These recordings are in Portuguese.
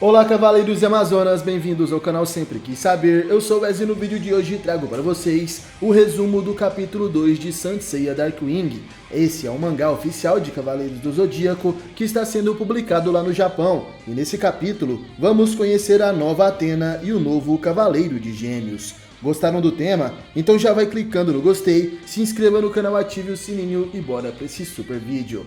Olá, cavaleiros e amazonas, bem-vindos ao canal Sempre Quis Saber. Eu sou o Wesley e no vídeo de hoje trago para vocês o resumo do capítulo 2 de Saint Seiya Darkwing. Esse é um mangá oficial de Cavaleiros do Zodíaco que está sendo publicado lá no Japão. E nesse capítulo vamos conhecer a nova Athena e o novo Cavaleiro de Gêmeos. Gostaram do tema? Então já vai clicando no gostei, se inscreva no canal, ative o sininho e bora para esse super vídeo.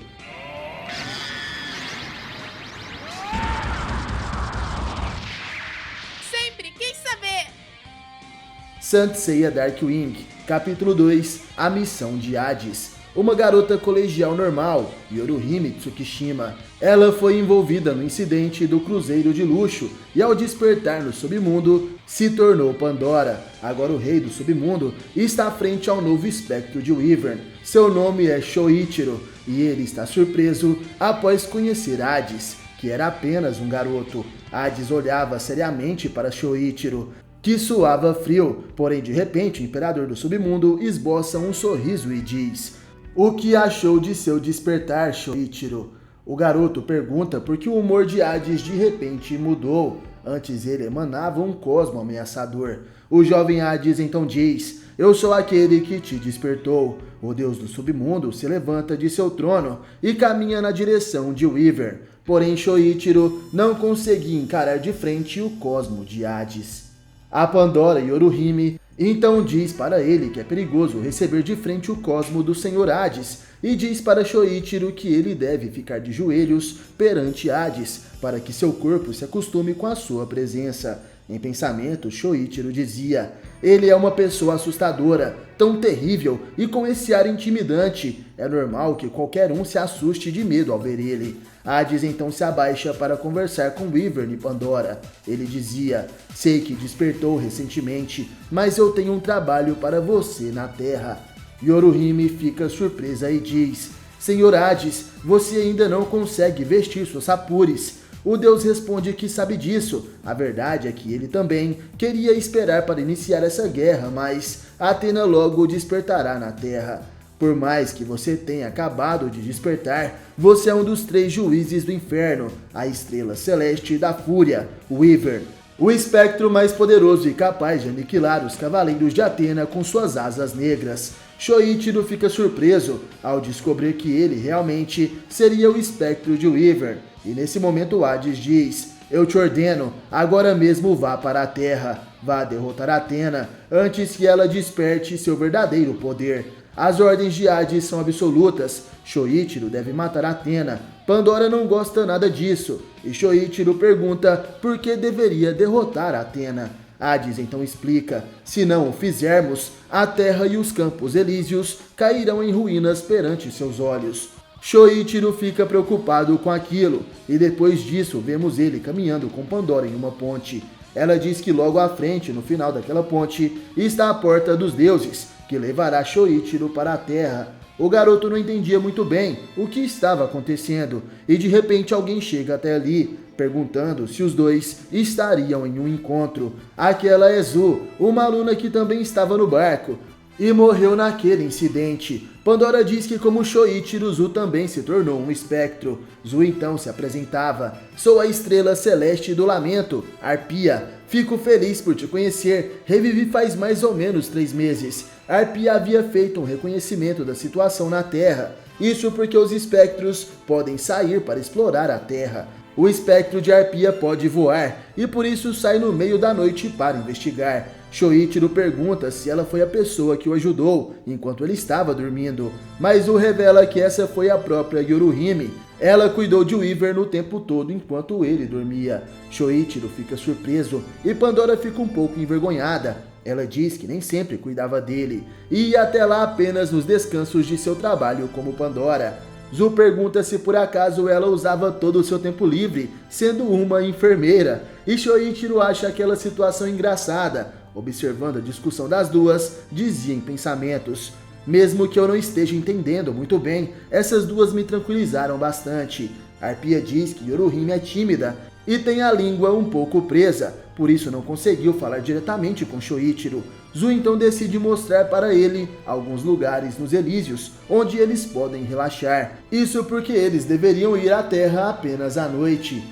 Saint Seiya Darkwing, capítulo 2, a missão de Hades. Uma garota colegial normal, Yoruhime Tsukishima. Ela foi envolvida no incidente do cruzeiro de luxo e ao despertar no submundo, se tornou Pandora. Agora o rei do submundo está frente ao novo espectro de Wyvern. Seu nome é Shoichiro e ele está surpreso após conhecer Hades, que era apenas um garoto. Hades olhava seriamente para Shoichiro, que suava frio, porém de repente o imperador do submundo esboça um sorriso e diz: "O que achou de seu despertar, Shoichiro?" O garoto pergunta por que o humor de Hades de repente mudou. Antes ele emanava um cosmo ameaçador. O jovem Hades então diz: "Eu sou aquele que te despertou." O deus do submundo se levanta de seu trono e caminha na direção de Wyvern. Porém Shoichiro não conseguia encarar de frente o cosmo de Hades. A Pandora Yoruhime então diz para ele que é perigoso receber de frente o cosmo do Senhor Hades e diz para Shoichiro que ele deve ficar de joelhos perante Hades para que seu corpo se acostume com a sua presença. Em pensamento, Shoichiro dizia: "Ele é uma pessoa assustadora, tão terrível e com esse ar intimidante. É normal que qualquer um se assuste de medo ao ver ele." Hades então se abaixa para conversar com Wyvern e Pandora. Ele dizia: "Sei que despertou recentemente, mas eu tenho um trabalho para você na Terra." Yoruhime fica surpresa e diz: "Senhor Hades, você ainda não consegue vestir suas sapures." O deus responde que sabe disso. A verdade é que ele também queria esperar para iniciar essa guerra, mas Athena logo despertará na Terra. Por mais que você tenha acabado de despertar, você é um dos 3 juízes do inferno, a estrela celeste da fúria, Wyvern, o espectro mais poderoso e capaz de aniquilar os cavaleiros de Athena com suas asas negras. Shoichiro fica surpreso ao descobrir que ele realmente seria o espectro de Wyvern. E nesse momento Hades diz: "Eu te ordeno, agora mesmo vá para a Terra. Vá derrotar Athena antes que ela desperte seu verdadeiro poder." As ordens de Hades são absolutas. Shoichiro deve matar Athena. Pandora não gosta nada disso. E Shoichiro pergunta por que deveria derrotar Athena. Hades então explica: "Se não o fizermos, a Terra e os Campos Elíseos cairão em ruínas perante seus olhos." Shoichiro fica preocupado com aquilo, e depois disso vemos ele caminhando com Pandora em uma ponte. Ela diz que logo à frente, no final daquela ponte, está a Porta dos Deuses, que levará Shoichiro para a Terra. O garoto não entendia muito bem o que estava acontecendo, e de repente alguém chega até ali, perguntando se os dois estariam em um encontro. Aquela é Zu, uma aluna que também estava no barco e morreu naquele incidente. Pandora diz que como Shoichiro, Zu também se tornou um espectro. Zu então se apresentava: "Sou a estrela celeste do lamento, Arpia. Fico feliz por te conhecer. Revivi faz mais ou menos 3 meses." Arpia havia feito um reconhecimento da situação na Terra. Isso porque os espectros podem sair para explorar a Terra. O espectro de Arpia pode voar e por isso sai no meio da noite para investigar. Shoichiro pergunta se ela foi a pessoa que o ajudou enquanto ele estava dormindo, mas o revela que essa foi a própria Yoruhime. Ela cuidou de Wyvern o tempo todo enquanto ele dormia. Shoichiro fica surpreso e Pandora fica um pouco envergonhada. Ela diz que nem sempre cuidava dele e ia até lá apenas nos descansos de seu trabalho como Pandora. Zu pergunta se por acaso ela usava todo o seu tempo livre, sendo uma enfermeira, e Shoichiro acha aquela situação engraçada. Observando a discussão das duas, dizia em pensamentos: "Mesmo que eu não esteja entendendo muito bem, essas duas me tranquilizaram bastante." Arpia diz que Yoruhime é tímida e tem a língua um pouco presa, por isso não conseguiu falar diretamente com Shoichiro. Zu então decide mostrar para ele alguns lugares nos Elíseos onde eles podem relaxar. Isso porque eles deveriam ir à Terra apenas à noite.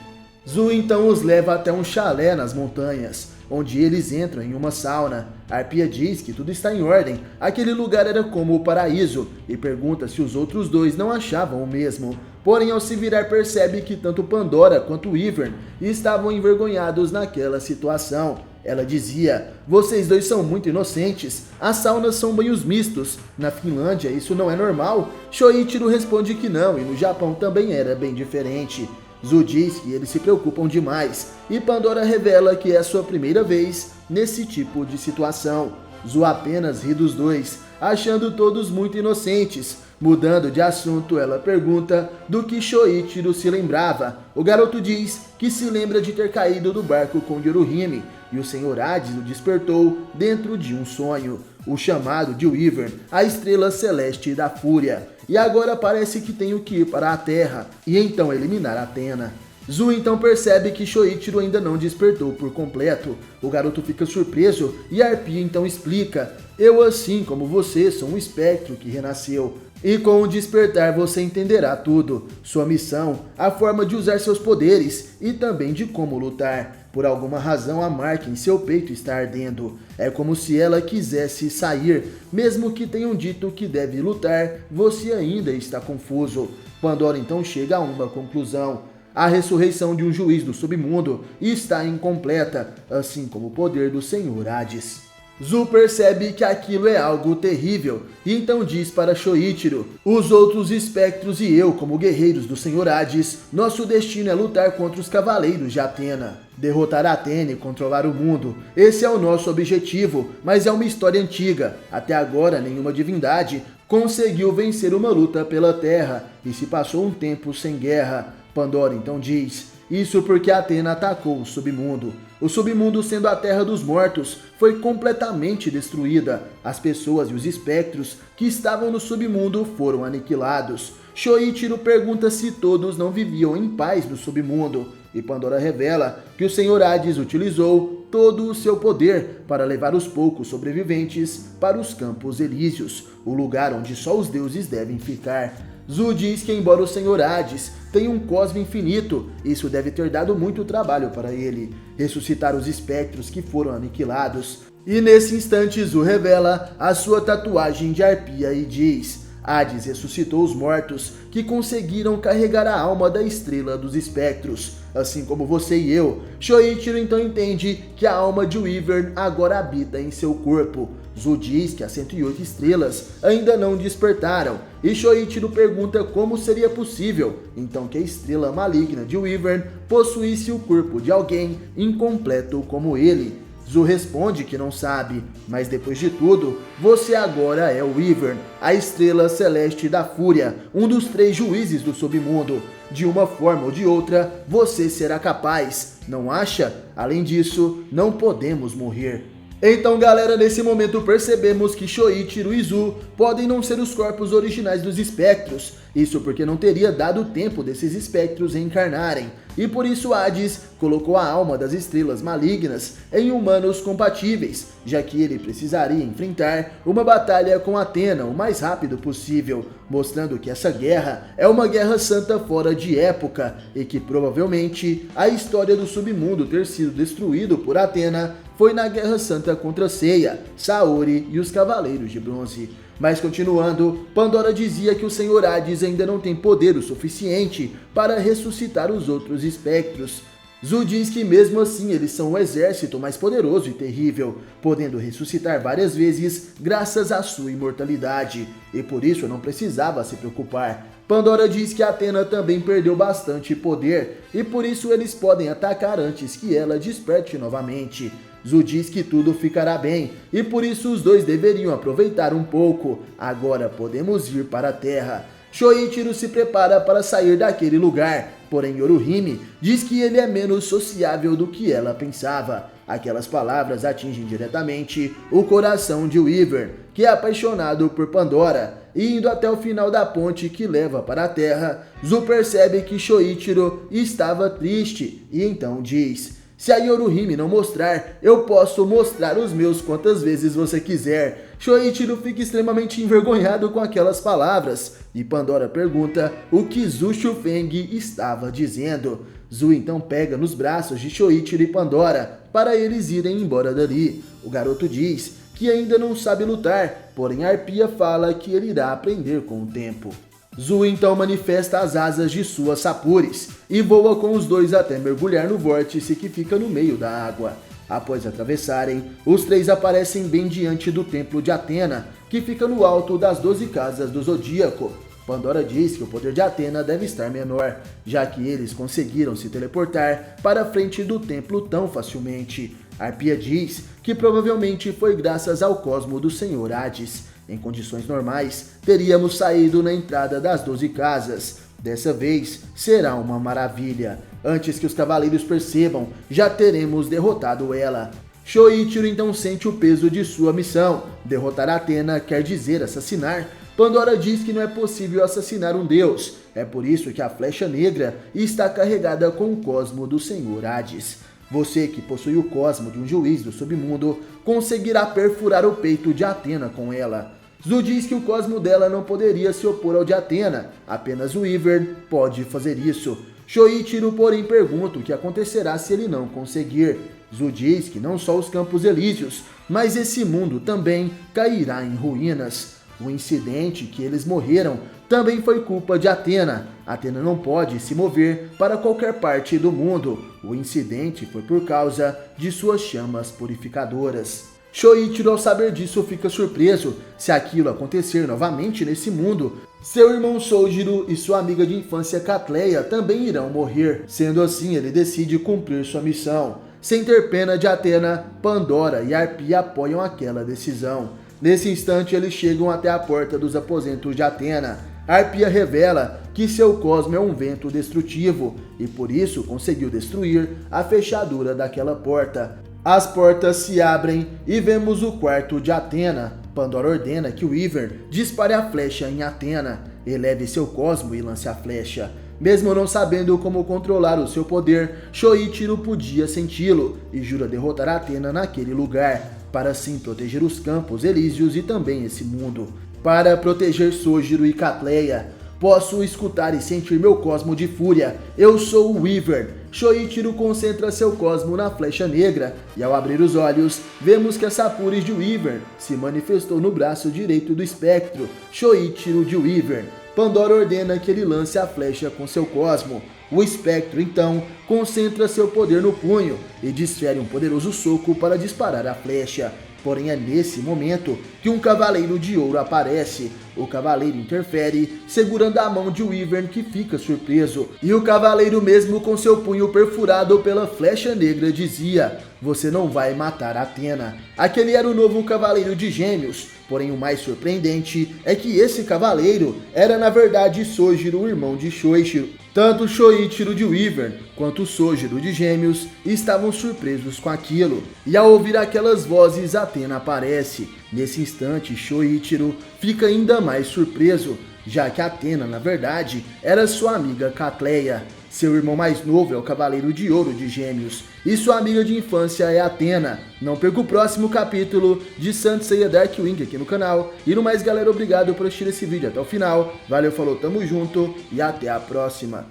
Zu então os leva até um chalé nas montanhas, onde eles entram em uma sauna. Arpia diz que tudo está em ordem, aquele lugar era como o paraíso, e pergunta se os outros dois não achavam o mesmo. Porém, ao se virar, percebe que tanto Pandora quanto Wyvern estavam envergonhados naquela situação. Ela dizia: vocês dois são muito inocentes, as saunas são banhos mistos, na Finlândia isso não é normal? Shoichiro responde que não, e no Japão também era bem diferente. Zu diz que eles se preocupam demais, e Pandora revela que é sua primeira vez nesse tipo de situação. Zu apenas ri dos dois, achando todos muito inocentes. Mudando de assunto, ela pergunta do que Shoichiro se lembrava. O garoto diz que se lembra de ter caído do barco com Yoruhime, e o Senhor Hades o despertou dentro de um sonho, o chamado de Wyvern, a estrela celeste da fúria. E agora parece que tenho que ir para a Terra, e então eliminar Athena. Zu então percebe que Shoichiro ainda não despertou por completo. O garoto fica surpreso e Arpia então explica: eu, assim como você, sou um espectro que renasceu. E com o despertar você entenderá tudo, sua missão, a forma de usar seus poderes e também de como lutar. Por alguma razão a marca em seu peito está ardendo. É como se ela quisesse sair, mesmo que tenham dito que deve lutar, você ainda está confuso. Pandora então chega a uma conclusão. A ressurreição de um juiz do submundo está incompleta, assim como o poder do Senhor Hades. Zu percebe que aquilo é algo terrível, e então diz para Shoichiro: os outros espectros e eu, como guerreiros do Senhor Hades, nosso destino é lutar contra os cavaleiros de Athena. Derrotar Athena e controlar o mundo, esse é o nosso objetivo, mas é uma história antiga. Até agora nenhuma divindade conseguiu vencer uma luta pela Terra, e se passou um tempo sem guerra. Pandora então diz: isso porque Athena atacou o submundo. O submundo, sendo a terra dos mortos, foi completamente destruída. As pessoas e os espectros que estavam no submundo foram aniquilados. Shoichiro pergunta se todos não viviam em paz no submundo. E Pandora revela que o Senhor Hades utilizou todo o seu poder para levar os poucos sobreviventes para os Campos Elíseos, o lugar onde só os deuses devem ficar. Zu diz que embora o Senhor Hades tenha um cosmo infinito, isso deve ter dado muito trabalho para ele, ressuscitar os espectros que foram aniquilados. E nesse instante Zu revela a sua tatuagem de arpia e diz: Hades ressuscitou os mortos que conseguiram carregar a alma da estrela dos espectros, assim como você e eu. Shoichiro então entende que a alma de Wyvern agora habita em seu corpo. Zu diz que as 108 estrelas ainda não despertaram, e Shoichiro pergunta como seria possível, então, que a estrela maligna de Wyvern possuísse o corpo de alguém incompleto como ele. Zu responde que não sabe, mas depois de tudo, você agora é o Wyvern, a estrela celeste da fúria, um dos 3 juízes do submundo. De uma forma ou de outra, você será capaz, não acha? Além disso, não podemos morrer. Então, galera, nesse momento percebemos que Shoichiro e Zu podem não ser os corpos originais dos espectros, isso porque não teria dado tempo desses espectros reencarnarem, e por isso Hades colocou a alma das estrelas malignas em humanos compatíveis, já que ele precisaria enfrentar uma batalha com Athena o mais rápido possível, mostrando que essa guerra é uma guerra santa fora de época, e que provavelmente a história do submundo ter sido destruído por Athena foi na Guerra Santa contra Seiya, Saori e os Cavaleiros de Bronze. Mas continuando, Pandora dizia que o Senhor Hades ainda não tem poder o suficiente para ressuscitar os outros espectros. Zu diz que mesmo assim eles são o exército mais poderoso e terrível, podendo ressuscitar várias vezes graças à sua imortalidade, e por isso não precisava se preocupar. Pandora diz que Athena também perdeu bastante poder, e por isso eles podem atacar antes que ela desperte novamente. Zu diz que tudo ficará bem, e por isso os dois deveriam aproveitar um pouco. Agora podemos ir para a Terra. Shoichiro se prepara para sair daquele lugar, porém Yoruhime diz que ele é menos sociável do que ela pensava. Aquelas palavras atingem diretamente o coração de Wyvern, que é apaixonado por Pandora, e indo até o final da ponte que leva para a Terra, Zu percebe que Shoichiro estava triste, e então diz: se a Yoruhime não mostrar, eu posso mostrar os meus quantas vezes você quiser. Shoichiro fica extremamente envergonhado com aquelas palavras, e Pandora pergunta o que Zu Shufeng estava dizendo. Zu então pega nos braços de Shoichiro e Pandora para eles irem embora dali. O garoto diz que ainda não sabe lutar, porém a arpia fala que ele irá aprender com o tempo. Zu então manifesta as asas de suas sapures e voa com os dois até mergulhar no vórtice que fica no meio da água. Após atravessarem, os três aparecem bem diante do templo de Atena, que fica no alto das 12 casas do Zodíaco. Pandora diz que o poder de Atena deve estar menor, já que eles conseguiram se teleportar para a frente do templo tão facilmente. Arpia diz que provavelmente foi graças ao cosmo do Senhor Hades. Em condições normais, teríamos saído na entrada das 12 casas. Dessa vez, será uma maravilha. Antes que os cavaleiros percebam, já teremos derrotado ela. Shoichiro então sente o peso de sua missão. Derrotar Atena quer dizer assassinar. Pandora diz que não é possível assassinar um deus. É por isso que a flecha negra está carregada com o cosmo do Senhor Hades. Você que possui o cosmo de um juiz do submundo conseguirá perfurar o peito de Atena com ela. Zu diz que o cosmo dela não poderia se opor ao de Atena, apenas o Wyvern pode fazer isso. Shoichiro, porém, pergunta o que acontecerá se ele não conseguir. Zu diz que não só os Campos Elíseos, mas esse mundo também cairá em ruínas. O incidente que eles morreram também foi culpa de Atena. Atena não pode se mover para qualquer parte do mundo. O incidente foi por causa de suas chamas purificadoras. Shoichiro, ao saber disso, fica surpreso. Se aquilo acontecer novamente nesse mundo, seu irmão Sojiro e sua amiga de infância Catleia também irão morrer. Sendo assim, ele decide cumprir sua missão. Sem ter pena de Atena, Pandora e Arpia apoiam aquela decisão. Nesse instante, eles chegam até a porta dos aposentos de Atena. Arpia revela que seu cosmo é um vento destrutivo e por isso conseguiu destruir a fechadura daquela porta. As portas se abrem e vemos o quarto de Atena. Pandora ordena que o Wyvern dispare a flecha em Atena. Eleve seu cosmo e lance a flecha. Mesmo não sabendo como controlar o seu poder, Shoichiro podia senti-lo e jura derrotar Atena naquele lugar, para assim proteger os Campos Elíseos e também esse mundo. Para proteger Sojiro e Catleia, posso escutar e sentir meu cosmo de fúria. Eu sou o Wyvern. Shoichiro concentra seu cosmo na flecha negra e ao abrir os olhos, vemos que a sapures de Wyvern se manifestou no braço direito do espectro, Shoichiro de Wyvern. Pandora ordena que ele lance a flecha com seu cosmo. O espectro, então, concentra seu poder no punho e desfere um poderoso soco para disparar a flecha. Porém, é nesse momento que um cavaleiro de ouro aparece. O cavaleiro interfere, segurando a mão de Wyvern, que fica surpreso. E o cavaleiro, mesmo com seu punho perfurado pela flecha negra, dizia: "Você não vai matar Atena." Aquele era o novo cavaleiro de Gêmeos. Porém, o mais surpreendente é que esse cavaleiro era na verdade Sojiro, o irmão de Shoichiro. Tanto Shoichiro de Wyvern quanto Sojiro de Gêmeos estavam surpresos com aquilo. E ao ouvir aquelas vozes, Atena aparece. Nesse instante, Shoichiro fica ainda mais surpreso, já que Atena, na verdade, era sua amiga Catleia. Seu irmão mais novo é o Cavaleiro de Ouro de Gêmeos, e sua amiga de infância é Atena. Não perca o próximo capítulo de Saint Seiya Darkwing aqui no canal. E no mais, galera, obrigado por assistir esse vídeo até o final. Valeu, falou, tamo junto e até a próxima.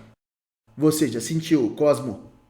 Você já sentiu o cosmo?